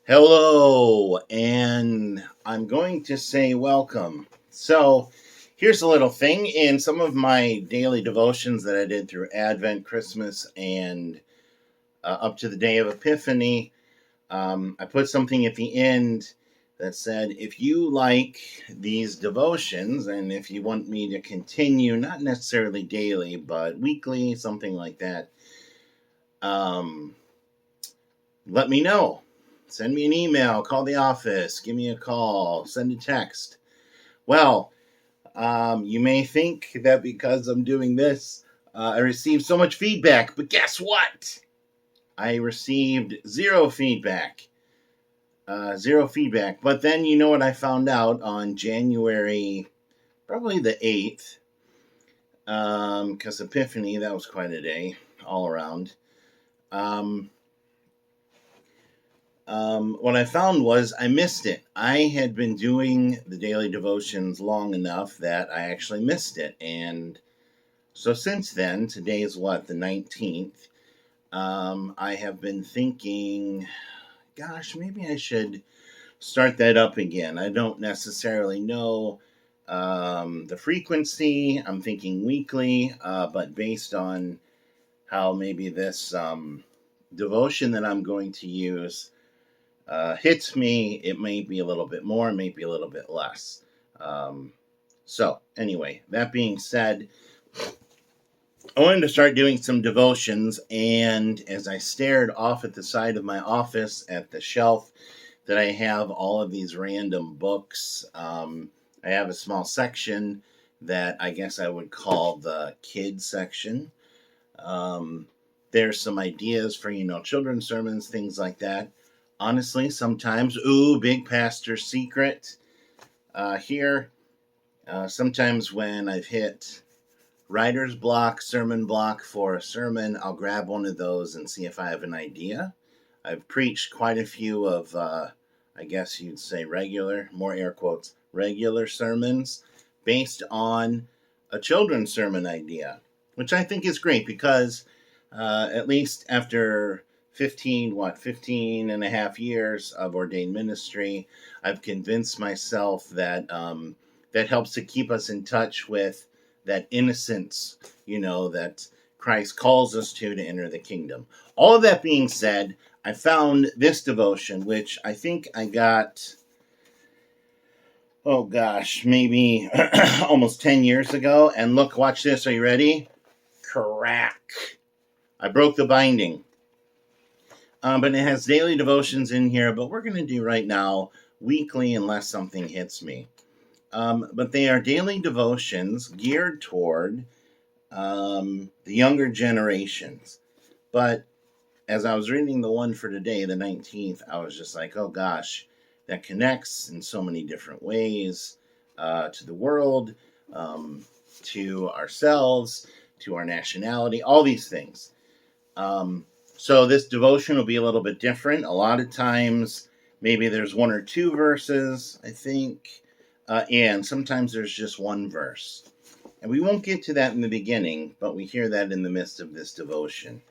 Hello, and I'm going to say welcome. So, here's a little thing. In some of my daily devotions that I did through Advent, Christmas, and up to the day of Epiphany, I put something at the end that said, if you like these devotions and if you want me to continue, not necessarily daily, but weekly, something like that, um, let me know. Send me an email, call the office, give me a call, send a text. Well, you may think that because I'm doing this, I received so much feedback, but guess what? I received zero feedback. Zero feedback. But then you know what I found out on January, probably the 8th, because Epiphany, that was quite a day all around. Um, what I found was I missed it. I had been doing the daily devotions long enough that I actually missed it. And so since then, today is what, the 19th, I have been thinking, gosh, maybe I should start that up again. I don't necessarily know the frequency. I'm thinking weekly, but based on how maybe this devotion that I'm going to use hits me, it may be a little bit more, maybe a little bit less. So, anyway, that being said, I wanted to start doing some devotions, and as I stared off at the side of my office at the shelf that I have all of these random books, I have a small section that I guess I would call the kids section. Um, there's some ideas for, children's sermons, things like that. Honestly, sometimes, big pastor secret here. Sometimes when I've hit writer's block, sermon block for a sermon, I'll grab one of those and see if I have an idea. I've preached quite a few of, I guess you'd say regular, more air quotes, regular sermons based on a children's sermon idea, which I think is great because at least after 15 and a half years of ordained ministry, I've convinced myself that that helps to keep us in touch with that innocence, that Christ calls us to enter the kingdom. All of that being said, I found this devotion, which I think I got, oh gosh, maybe almost 10 years ago. And look, watch this. Are you ready? Crack. I broke the binding. But it has daily devotions in here, but we're going to do right now weekly unless something hits me. But they are daily devotions geared toward the younger generations. But as I was reading the one for today, the 19th, I was just like, oh gosh, that connects in so many different ways to the world, to ourselves, to our nationality, all these things. So this devotion will be a little bit different. A lot of times, maybe there's one or two verses, I think, and sometimes there's just one verse. And we won't get to that in the beginning, but we hear that in the midst of this devotion.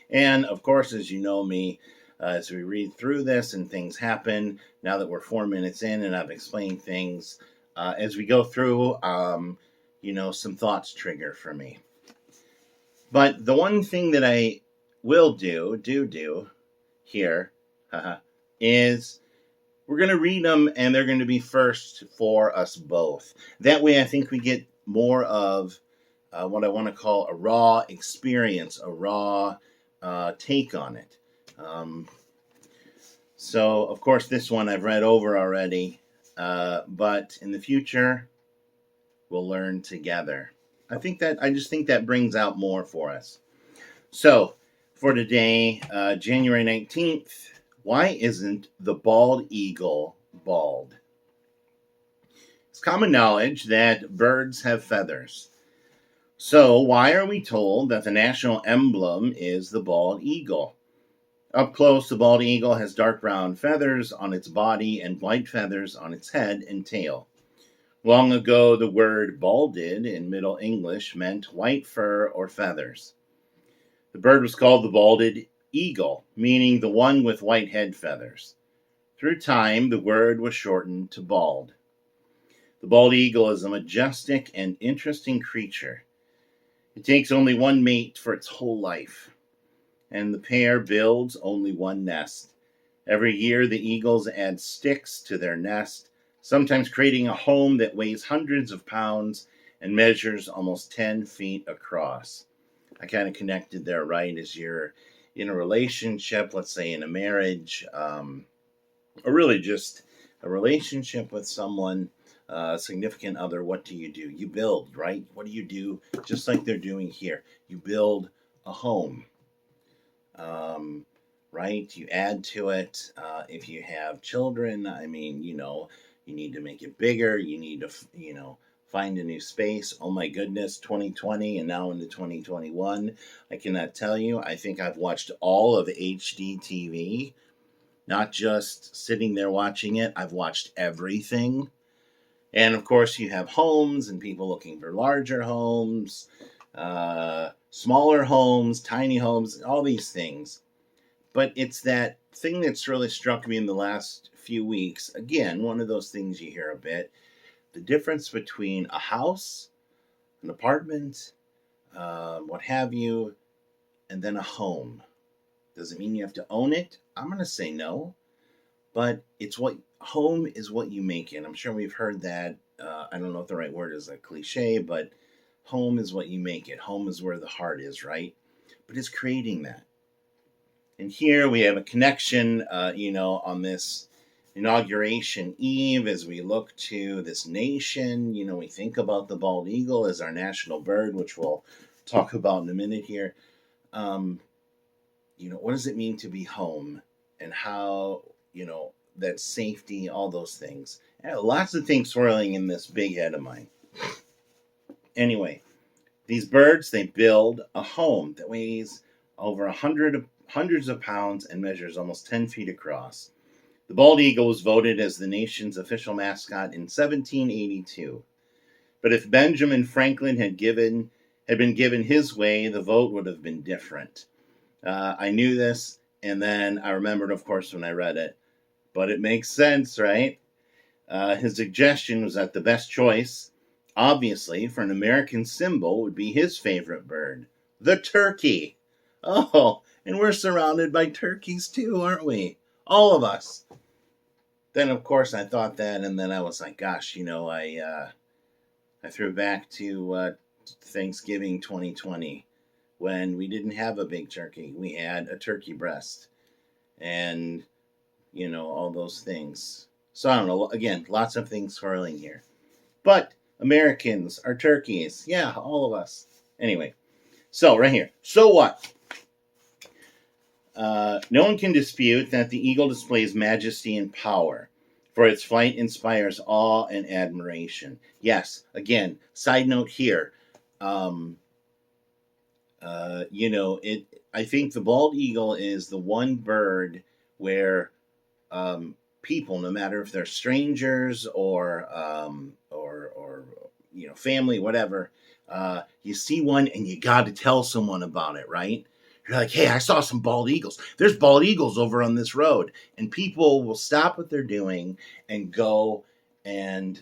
And of course, as you know me, as we read through this and things happen, now that we're 4 minutes in and I've explained things, as we go through, some thoughts trigger for me. But the one thing that I will do here, is we're going to read them and they're going to be first for us both. That way I think we get more of what I want to call a raw experience, a raw take on it. So, of course, this one I've read over already, but in the future, we'll learn together. I just think that brings out more for us. So, for today, January 19th, why isn't the bald eagle bald? It's common knowledge that birds have feathers. So, why are we told that the national emblem is the bald eagle? Up close, the bald eagle has dark brown feathers on its body and white feathers on its head and tail. Long ago, the word balded in Middle English meant white fur or feathers. The bird was called the Eagle, meaning the one with white head feathers. Through time, the word was shortened to bald. The bald eagle is a majestic and interesting creature. It takes only one mate for its whole life, and the pair builds only one nest. Every year, the eagles add sticks to their nest, sometimes creating a home that weighs hundreds of pounds and measures almost 10 feet across. I kind of connected there, right? As you're in a relationship, let's say in a marriage, or really just a relationship with someone, significant other, what do? You build, right? What do you do? Just like they're doing here. You build a home, um, right? You add to it. If you have children, I mean, you need to make it bigger. You need to, find a new space. Oh my goodness, 2020 and now into 2021. I cannot tell you. I think I've watched all of HGTV, not just sitting there watching it. I've watched everything. And of course, you have homes and people looking for larger homes, smaller homes, tiny homes, all these things. But it's that thing that's really struck me in the last few weeks. Again, one of those things you hear a bit, the difference between a house, an apartment, what have you, and then a home. Does it mean you have to own it? I'm going to say no. But it's what home is what you make it. I'm sure we've heard that. I don't know if the right word is a cliche, but home is what you make it. Home is where the heart is, right? But it's creating that. And here we have a connection, on this inauguration eve as we look to this nation. We think about the bald eagle as our national bird, which we'll talk about in a minute here. What does it mean to be home, and how, that safety, all those things. Lots of things swirling in this big head of mine. Anyway, these birds, they build a home that weighs over hundreds of pounds and measures almost 10 feet across. The bald eagle was voted as the nation's official mascot in 1782. But if Benjamin Franklin had been given his way, the vote would have been different. I knew this, and then I remembered, of course, when I read it. But it makes sense, right? His suggestion was that the best choice, obviously, for an American symbol would be his favorite bird, the turkey. Oh, and we're surrounded by turkeys too, aren't we? All of us. Then, of course, I thought that, and then I was like, gosh, I threw back to Thanksgiving 2020 when we didn't have a big turkey. We had a turkey breast. And all those things. So I don't know. Again, lots of things swirling here. But Americans are turkeys. Yeah, all of us. Anyway, so right here. So what? No one can dispute that the eagle displays majesty and power, for its flight inspires awe and admiration. Yes, again, side note here. I think the bald eagle is the one bird where people, no matter if they're strangers or family, whatever, you see one and you got to tell someone about it, right? You're like, hey, I saw some bald eagles. There's bald eagles over on this road, and people will stop what they're doing and go and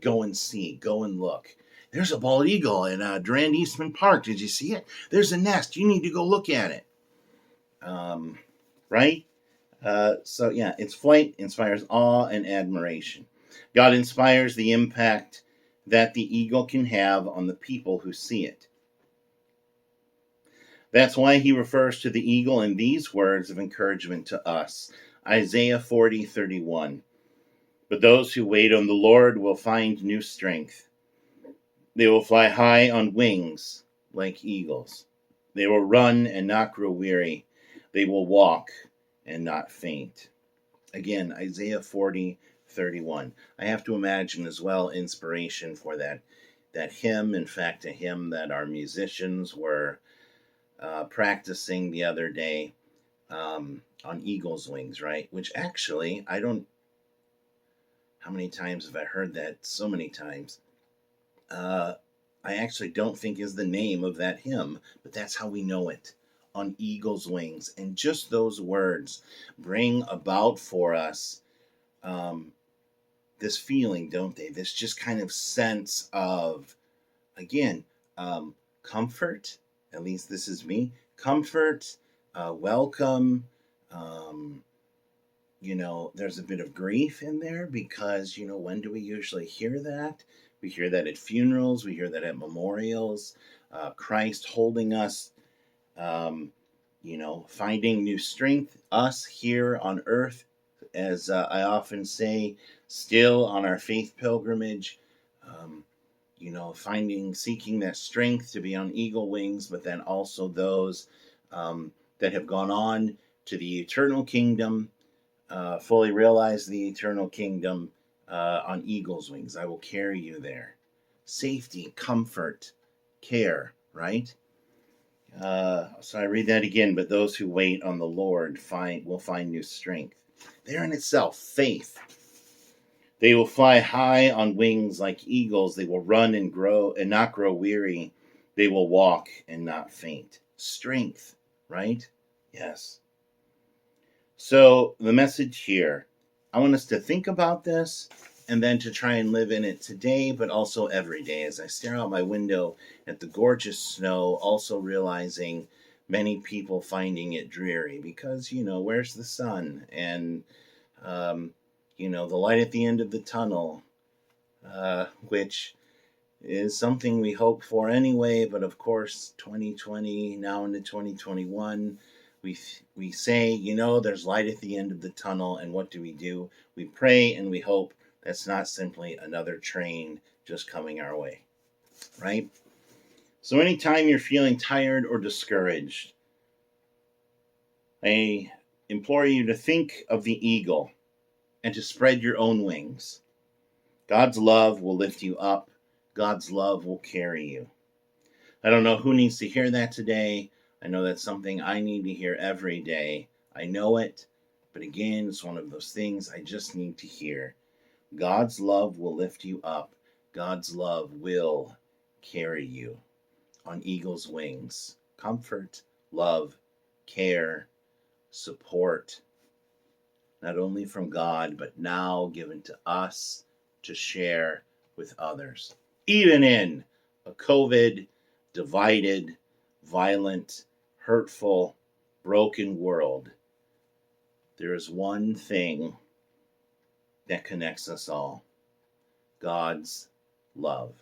go and look. There's a bald eagle in Durand Eastman Park. Did you see it? There's a nest. You need to go look at it. Right? So yeah, its flight inspires awe and admiration. God inspires the impact that the eagle can have on the people who see it. That's why he refers to the eagle in these words of encouragement to us. Isaiah 40:31. But those who wait on the Lord will find new strength. They will fly high on wings like eagles. They will run and not grow weary. They will walk and not faint. Again, Isaiah 40:31. I have to imagine as well inspiration for that hymn. In fact, a hymn that our musicians were practicing the other day, on eagle's wings, right? Which actually, how many times have I heard that? So many times. I actually don't think is the name of that hymn, but that's how we know it. on eagle's wings. And just those words bring about for us this feeling, don't they? This just kind of sense of, again, comfort. At least this is me. Comfort, welcome. Um, there's a bit of grief in there because, when do we usually hear that? We hear that at funerals, we hear that at memorials. Christ holding us, finding new strength, us here on earth, as I often say, still on our faith pilgrimage. Um, seeking that strength to be on eagle wings, but then also those that have gone on to the eternal kingdom, fully realize the eternal kingdom on eagle's wings. I will carry you there. Safety, comfort, care, right? So I read that again, but those who wait on the Lord will find new strength. There in itself, faith. They will fly high on wings like eagles. They will run and grow and not grow weary. They will walk and not faint. Strength, right? Yes. So the message here, I want us to think about this and then to try and live in it today, but also every day. As I stare out my window at the gorgeous snow, also realizing many people finding it dreary because, where's the sun? And, the light at the end of the tunnel, which is something we hope for anyway. But of course, 2020, now into 2021, we say, there's light at the end of the tunnel. And what do? We pray and we hope that's not simply another train just coming our way, right? So anytime you're feeling tired or discouraged, I implore you to think of the eagle and to spread your own wings. God's love will lift you up. God's love will carry you. I don't know who needs to hear that today. I know that's something I need to hear every day. I know it, but again, it's one of those things I just need to hear. God's love will lift you up. God's love will carry you on eagle's wings. Comfort, love, care, support, not only from God, but now given to us to share with others. Even in a COVID divided, violent, hurtful, broken world, there is one thing that connects us all: God's love.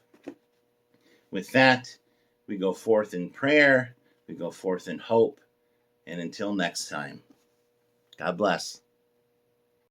With that, we go forth in prayer, we go forth in hope, and until next time, God bless.